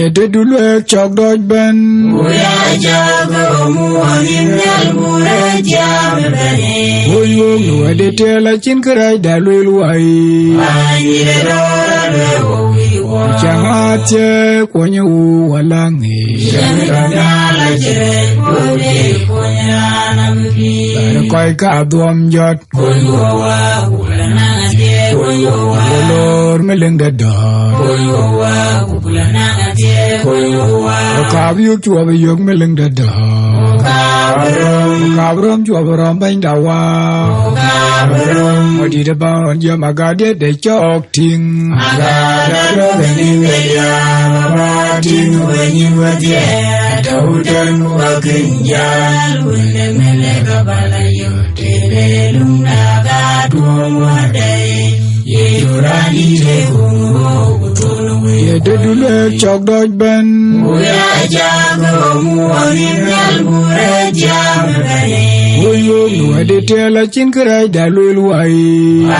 Yede dulu chok doj ben. Uya jago mualim yal muraja bani. Oyo luade tela chin kerai dalu luai. Anjir dora lewi wa. Jangatye konya walangi. Jantana lajre kode konya nampi. Koi ka duam jot. Koyo wa kulana ate koyo wa. Lor meleng dadar. Koyo wa kulana ate koyo wa. Kabiyo chua biyok meleng dadar. Kabrom chua barom bain dawa. Modi depan jam agade de chok ting. Agada bani media ting bani media. Daudan wakinjal unde melega balayo telelum naga duwadai. Yurani te kungo utunu. Yede dulu chok doj ben. Uya jago mualim yal muraja bani. Oyo luade tela chin kerai dalu luai.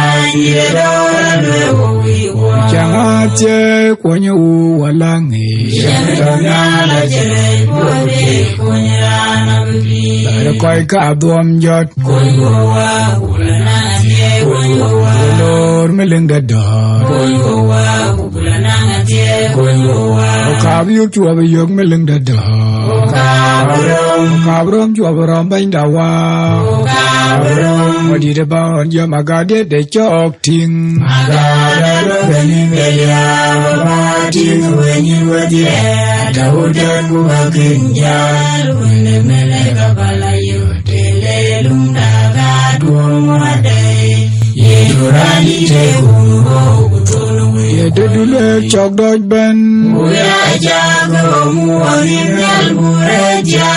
Anjir dora lewi wa. Jangatye konya walangi. Jantana lajre kode konya nampi. Koi ka duam jot. Koyo wa kulana ate koyo wa. Lor meleng dadar. Koyo wa kulana ate koyo wa. Kabiyo chua biyok meleng dadar. Kabrom chua barom bain dawa. Modi depan jam agade de chok ting. Agada bani media ting bani media. Daudan wakinjal unde melega balayo telelum naga duwadai. Yurani te kungo utunu. Yede dulu chok doj ben. Uya jago mualim yal muraja